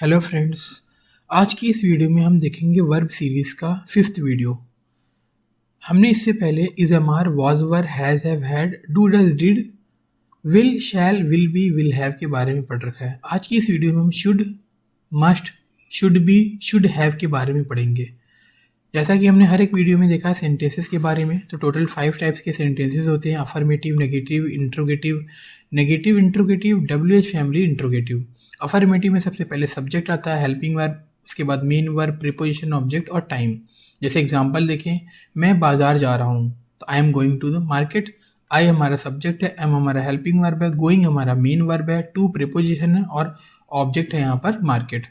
Hello friends. आज की इस वीडियो में हम देखेंगे वर्ब सीरीज का 5th वीडियो। हमने इससे पहले is am are was were has have had do does did will shall will be will have के बारे में पढ़ रखा है। आज की इस वीडियो में हम should, must, should be, should have के बारे में पढ़ेंगे। जैसा कि हमने हर एक वीडियो में देखा है सेंटेंसेस के बारे में, तो टोटल 5 टाइप्स के सेंटेंसेस होते हैं। Affirmative, negative, interrogative, negative interrogative, WH family interrogative. Affirmative में सबसे पहले सब्जेक्ट आता है, हेल्पिंग वर्ब, उसके बाद मेन वर्ब, प्रीपोजिशन, ऑब्जेक्ट और टाइम। जैसे एग्जांपल देखें, मैं बाजार जा रहा हूँ, तो I am going to the market. I हमारा सब्जेक्ट है, एम हमारा हेल्पिंग वर्ब है, गोइंग हमारा मेन वर्ब है, टू प्रीपोजिशन है और ऑब्जेक्ट है यहाँ पर मार्केट।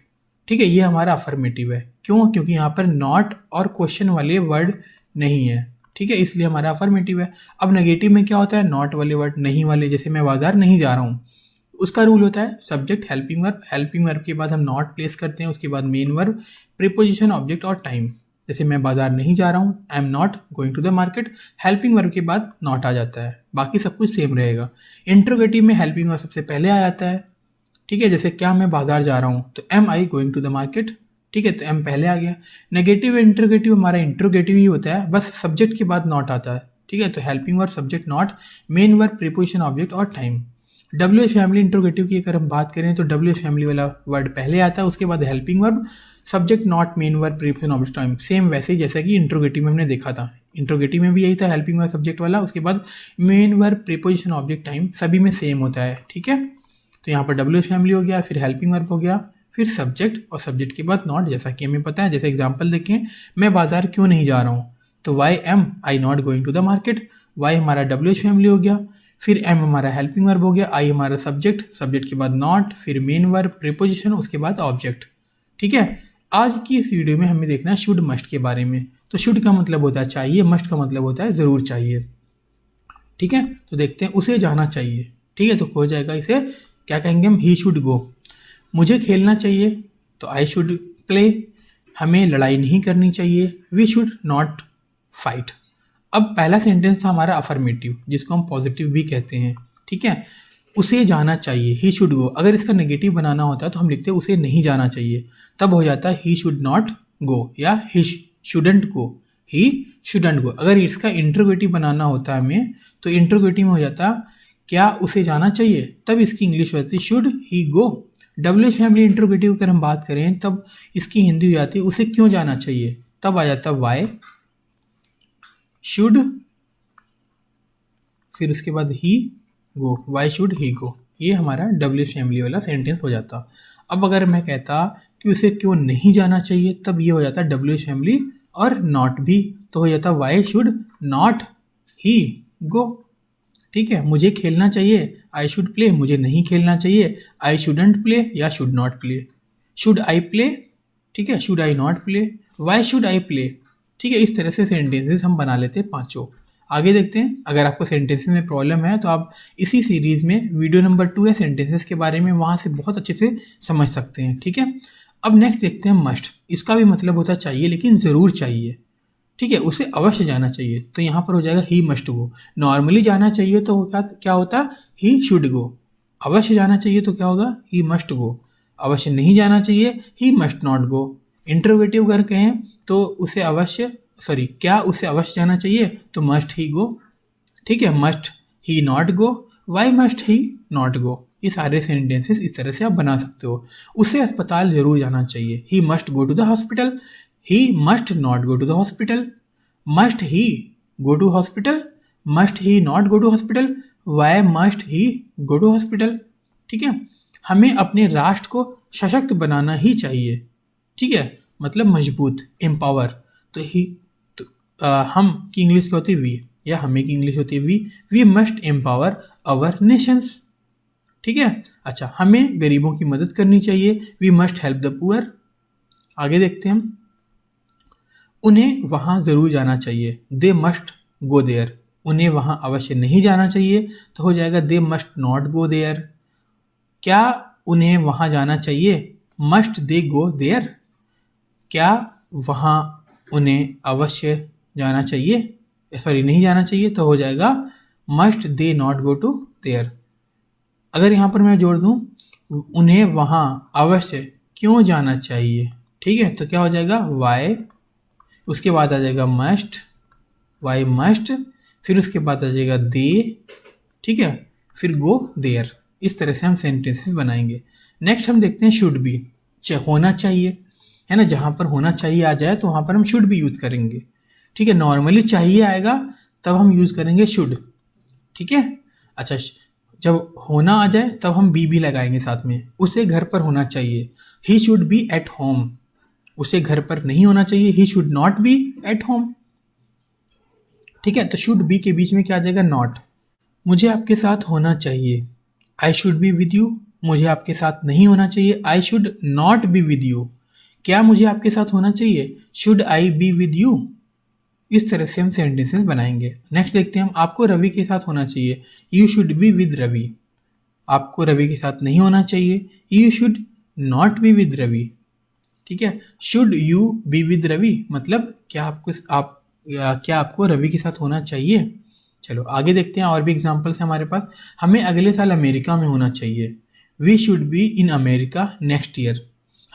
ठीक है, ये हमारा अफर्मेटिव है। क्यों? क्योंकि यहाँ पर नॉट और क्वेश्चन वाले वर्ड नहीं है। ठीक है, इसलिए हमारा अफर्मेटिव है। अब नेगेटिव में क्या होता है? नॉट वाले वर्ड, नहीं वाले। जैसे मैं बाजार नहीं जा रहा हूँ, उसका रूल होता है subject, helping verb, helping verb के बाद हम नॉट प्लेस करते हैं, उसके बाद मेन वर्ब, प्रीपोजिशन, ऑब्जेक्ट और टाइम। जैसे मैं बाजार नहीं जा रहा हूँ, I am not going to the market, helping verb के बाद नॉट आ जाता है, बाकी सब कुछ सेम रहेगा। इंट्रोगेटिव में हेल्पिंग वर्ब सबसे पहले आ जाता है। ठीक है, जैसे क्या मैं बाजार जा रहा हूँ, तो am I going to the market. ठीक है, तो एम पहले आ गया। नेगेटिव इंट्रोगेटिव हमारा इंट्रोगेटिव ही होता है, बस सब्जेक्ट के बाद नॉट आता है। ठीक है, तो helping verb, subject, not, main verb, preposition, object और टाइम। WH फैमिली इंट्रोगेटिव की अगर हम बात करें तो WH फैमिली वाला वर्ड पहले आता है, उसके बाद helping verb, subject, not, main verb, preposition, object, time. Same वैसे ही जैसा कि इंट्रोगेटिव में हमने देखा था। इंट्रोगेटिव में भी यही था, हेल्पिंग वर्ब सब्जेक्ट वाला, उसके बाद main verb, preposition, object, time, सभी में सेम होता है। ठीक है, तो यहाँ पर WH फैमिली हो गया, फिर हेल्पिंग वर्ब हो गया, फिर सब्जेक्ट और सब्जेक्ट के बाद नॉट, जैसा कि हमें पता है। जैसे एग्जांपल देखें, मैं बाजार क्यों नहीं जा रहा हूँ, तो why am I not going to the market. Why हमारा WH फैमिली हो गया, फिर एम हमारा हेल्पिंग वर्ब हो गया, आई हमारा सब्जेक्ट, सब्जेक्ट के बाद नॉट, फिर मेन वर्ब, प्रीपोजिशन, उसके बाद ऑब्जेक्ट। ठीक है, आज की इस वीडियो में हमें देखना है शुड, मस्ट के बारे में। तो शुड का मतलब होता है चाहिए, मस्ट का मतलब होता है ज़रूर चाहिए। ठीक है, तो देखते हैं, उसे जाना चाहिए। ठीक है, तो हो जाएगा इसे क्या कहेंगे हम? He should go. मुझे खेलना चाहिए, तो आई शुड प्ले। हमें लड़ाई नहीं करनी चाहिए, वी शुड नॉट फाइट। अब पहला सेंटेंस था हमारा अफर्मेटिव, जिसको हम पॉजिटिव भी कहते हैं। ठीक है, उसे जाना चाहिए, ही शुड गो। अगर इसका नेगेटिव बनाना होता है तो हम लिखते हैं उसे नहीं जाना चाहिए, तब हो जाता है ही शुड नॉट गो या he shouldn't go, he shouldn't गो। अगर इसका इंट्रोगेटिव बनाना होता है हमें, तो इंट्रोगेटिव में हो जाता क्या उसे जाना चाहिए, तब इसकी इंग्लिश हो जाती should he go. WH family interrogative अगर हम बात करें, तब इसकी हिंदी हो जाती है उसे क्यों जाना चाहिए, तब आ जाता वाई शुड, फिर उसके बाद ही गो, वाई शुड ही गो। ये हमारा WH फैमिली वाला सेंटेंस हो जाता। अब अगर मैं कहता कि उसे क्यों नहीं जाना चाहिए, तब ये हो जाता WH फैमिली और नॉट भी, तो हो जाता why should not he go. ठीक है, मुझे खेलना चाहिए, आई शुड प्ले, मुझे नहीं खेलना चाहिए, आई शुडंट प्ले या should not play. Should I play, ठीक है, should I not play, why should I play. ठीक है, इस तरह से सेंटेंसेस हम बना लेते हैं पांचों। आगे देखते हैं, अगर आपको सेंटेंसेस में प्रॉब्लम है तो आप इसी सीरीज में वीडियो नंबर 2 है सेंटेंसेस के बारे में, वहाँ से बहुत अच्छे से समझ सकते हैं। ठीक है, अब नेक्स्ट देखते हैं मस्ट। इसका भी मतलब होता है चाहिए, लेकिन ज़रूर चाहिए। ठीक है, उसे अवश्य जाना चाहिए, तो यहाँ पर हो जाएगा ही मस्ट गो। नॉर्मली जाना चाहिए तो क्या क्या होता? He should go. अवश्य जाना चाहिए तो क्या होगा? ही मस्ट गो। अवश्य नहीं जाना चाहिए, he must not go. Interrogative अगर कहें तो उसे अवश्य, सॉरी, क्या उसे अवश्य जाना चाहिए, तो मस्ट ही गो। ठीक है, must he not go, why must he not go. ये सारे सेंटेंसेस इस तरह से आप बना सकते हो। उसे अस्पताल जरूर जाना चाहिए, he must go to the hospital, he must not go to the hospital. Must he go to hospital, must he not go to hospital, why must he go to hospital. ठीक है, हमें अपने राष्ट्र को सशक्त बनाना ही चाहिए। ठीक है, मतलब मजबूत, एम्पावर। तो ही तो, हम की इंग्लिश क्या होती है? वी, या हमें की इंग्लिश होती है we must empower our nations. ठीक है, अच्छा, हमें गरीबों की मदद करनी चाहिए, we must help the poor. आगे देखते हैं हम, उन्हें वहाँ ज़रूर जाना चाहिए, दे मस्ट गो देयर। उन्हें वहाँ अवश्य नहीं जाना चाहिए, तो हो जाएगा they must not go there. क्या उन्हें वहाँ जाना चाहिए, मस्ट दे गो देयर। क्या वहाँ उन्हें अवश्य जाना चाहिए, सॉरी नहीं जाना चाहिए, तो हो जाएगा must they not go to there. अगर यहाँ पर मैं जोड़ दूँ उन्हें वहाँ अवश्य क्यों जाना चाहिए। ठीक है, तो क्या हो जाएगा वाई, उसके बाद आ जाएगा मस्ट, वाई मस्ट, फिर उसके बाद आ जाएगा दे, ठीक है, फिर गो देयर। इस तरह से हम सेंटेंसेस बनाएंगे। नेक्स्ट हम देखते हैं शुड बी, होना चाहिए, है ना, जहाँ पर होना चाहिए आ जाए तो वहाँ पर हम शुड भी यूज़ करेंगे। ठीक है, नॉर्मली चाहिए आएगा तब हम यूज़ करेंगे शुड। ठीक है, अच्छा, जब होना आ जाए तब हम बी भी लगाएंगे साथ में। उसे घर पर होना चाहिए, he should be at home. उसे घर पर नहीं होना चाहिए, he should not B at home. ठीक है, तो शुड बी के बीच में क्या आ जाएगा नॉट। मुझे आपके साथ होना चाहिए, I should be with you. मुझे आपके साथ नहीं होना चाहिए, I should not be with you. क्या मुझे आपके साथ होना चाहिए, should I be with you. इस तरह से हम सेंटेंसेस बनाएंगे। नेक्स्ट देखते हैं हम, आपको रवि के साथ होना चाहिए, you should be with Ravi. आपको रवि के साथ नहीं होना चाहिए, you should not be with Ravi. ठीक है, should you be with Ravi मतलब क्या आपको रवि के साथ होना चाहिए। चलो आगे देखते हैं, और भी एग्जाम्पल्स हैं हमारे पास। हमें अगले साल अमेरिका में होना चाहिए, we should be in America next year.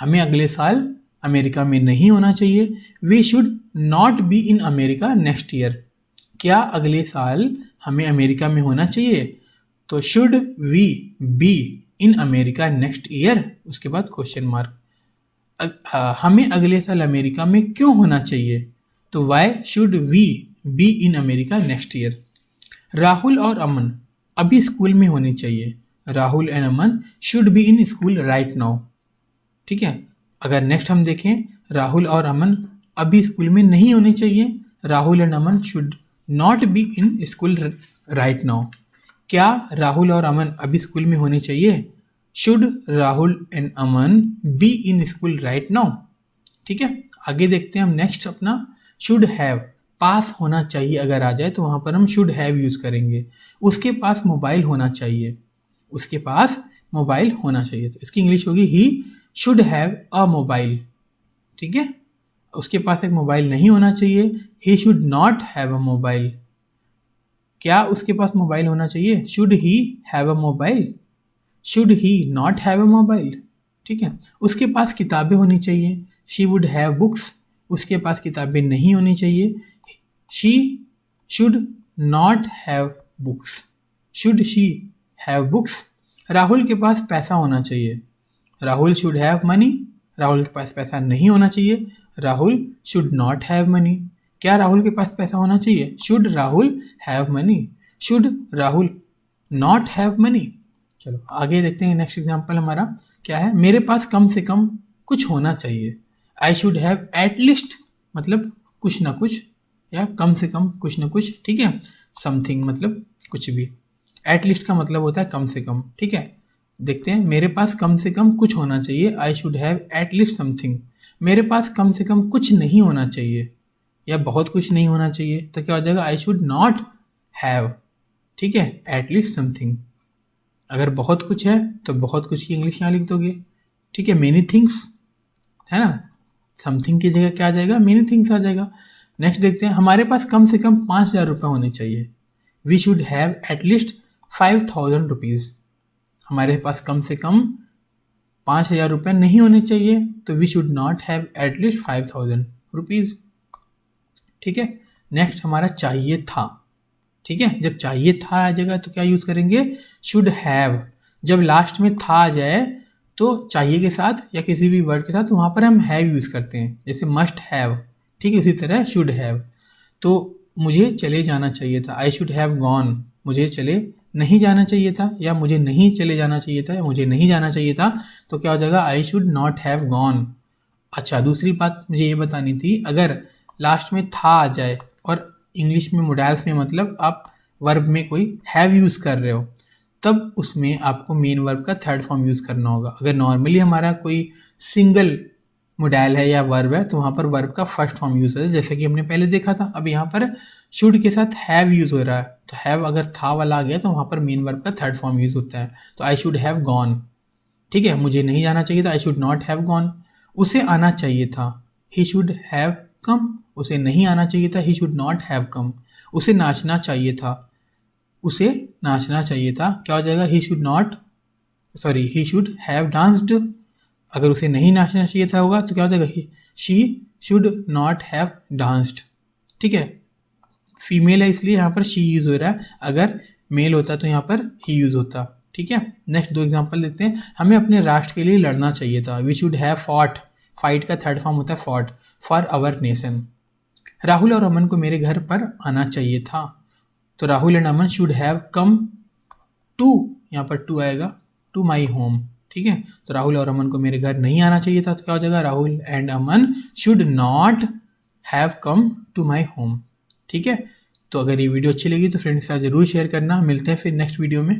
हमें अगले साल अमेरिका में नहीं होना चाहिए, we should not be in America next year. क्या अगले साल हमें अमेरिका में होना चाहिए, तो should we be in America next year, उसके बाद क्वेश्चन मार्क। हमें अगले साल अमेरिका में क्यों होना चाहिए, तो why should we be in America next year. Rahul और अमन अभी स्कूल में होने चाहिए, Rahul and Aman should be in school right now. ठीक है, अगर नेक्स्ट हम देखें, राहुल और अमन अभी स्कूल में नहीं होने चाहिए, Rahul and Aman should not be in school right now. क्या राहुल और अमन अभी स्कूल में होने चाहिए, should Rahul and Aman B in school right now. ठीक है, आगे देखते हैं हम नेक्स्ट अपना, शुड हैव, पास होना चाहिए अगर आ जाए तो वहाँ पर हम शुड हैव यूज़ करेंगे। उसके पास मोबाइल होना चाहिए, उसके पास मोबाइल होना चाहिए, तो इसकी इंग्लिश होगी he should have a mobile. ठीक है, उसके पास एक मोबाइल नहीं होना चाहिए, he should not have a mobile. क्या उसके पास मोबाइल होना चाहिए, should he have a mobile, should he not have a mobile. ठीक है, उसके पास किताबें होनी चाहिए, शी वुड हैव बुक्स। उसके पास किताबें नहीं होनी चाहिए, she should not have books, should she have books. Rahul के पास पैसा होना चाहिए, Rahul should have money. Rahul के पास पैसा नहीं होना चाहिए, Rahul should not have money. क्या राहुल के पास पैसा होना चाहिए, should Rahul have money, should Rahul not have money. चलो आगे देखते हैं, नेक्स्ट एग्जांपल हमारा क्या है, मेरे पास कम से कम कुछ होना चाहिए, I should have at least मतलब कुछ ना कुछ, या कम से कम कुछ ना कुछ। ठीक है, समथिंग मतलब कुछ भी, एट लिस्ट का मतलब होता है कम से कम। ठीक है, देखते हैं, मेरे पास कम से कम कुछ होना चाहिए, I should have at least something. मेरे पास कम से कम कुछ नहीं होना चाहिए या बहुत कुछ नहीं होना चाहिए, तो क्या हो जाएगा, आई शुड नॉट हैव, ठीक है, एट लीस्ट समथिंग। अगर बहुत कुछ है तो बहुत कुछ की इंग्लिश यहाँ लिख दोगे। ठीक है, मेनी थिंग्स है ना, समथिंग की जगह क्या आ जाएगा, मेनी थिंग्स आ जाएगा। नेक्स्ट देखते हैं, हमारे पास कम से कम 5,000 रुपये होने चाहिए, we should have at least 5,000 rupees. हमारे पास कम से कम 5,000 रुपये नहीं होने चाहिए, तो we should not have at least 5,000 rupees. ठीक है, नेक्स्ट हमारा चाहिए था। ठीक है, जब चाहिए था आ जाएगा तो क्या यूज़ करेंगे, शुड हैव। जब लास्ट में था आ जाए तो चाहिए के साथ या किसी भी वर्ड के साथ तो वहाँ पर हम हैव यूज़ करते हैं, जैसे मस्ट हैव। ठीक है, इसी तरह शुड हैव। तो मुझे चले जाना चाहिए था, आई शुड हैव गॉन। मुझे चले नहीं जाना चाहिए था, या मुझे नहीं चले जाना चाहिए था, या मुझे नहीं जाना चाहिए था, तो क्या हो जाएगा, I should not have gone. अच्छा, दूसरी बात मुझे ये बतानी थी, अगर लास्ट में था आ जाए और इंग्लिश में मोडाल्स में मतलब आप वर्ब में कोई हैव यूज़ कर रहे हो, तब उसमें आपको मेन वर्ब का थर्ड फॉर्म यूज़ करना होगा। अगर नॉर्मली हमारा कोई सिंगल मोडाल है या वर्ब है तो वहाँ पर वर्ब का फर्स्ट फॉर्म यूज़ होता है, जैसे कि हमने पहले देखा था। अब यहाँ पर शुड के साथ हैव यूज़ हो रहा है, तो हैव अगर था वाला आ गया तो वहाँ पर मेन वर्ब का थर्ड फॉर्म यूज़ होता है, तो आई शुड हैव गॉन। ठीक है, मुझे नहीं जाना चाहिए था, I should not have gone. उसे आना चाहिए था, ही शुड हैव कम। उसे नहीं आना चाहिए था, ही शुड नॉट हैव कम। उसे नाचना चाहिए था, उसे नाचना चाहिए था, क्या हो जाएगा, ही शुड हैव डांस्ड। अगर उसे नहीं नाचना चाहिए था होगा तो क्या हो जाएगा, she should not have danced. ठीक है, फीमेल है इसलिए यहाँ पर शी यूज़ हो रहा है, अगर मेल होता तो यहाँ पर ही यूज़ होता। ठीक है, नेक्स्ट 2 एग्जांपल देखते हैं। हमें अपने राष्ट्र के लिए लड़ना चाहिए था, we should have fought. Fight का थर्ड फॉर्म होता है fought, for our nation. Rahul और अमन को मेरे घर पर आना चाहिए था, तो Rahul and Aman should have come to, यहाँ पर टू आएगा, टू माई होम। ठीक है, तो राहुल और अमन को मेरे घर नहीं आना चाहिए था, तो क्या हो जाएगा, Rahul and Aman should not have come to my home. ठीक है, तो अगर ये वीडियो अच्छी लगी तो फ्रेंड्स के साथ जरूर शेयर करना। मिलते हैं फिर नेक्स्ट वीडियो में।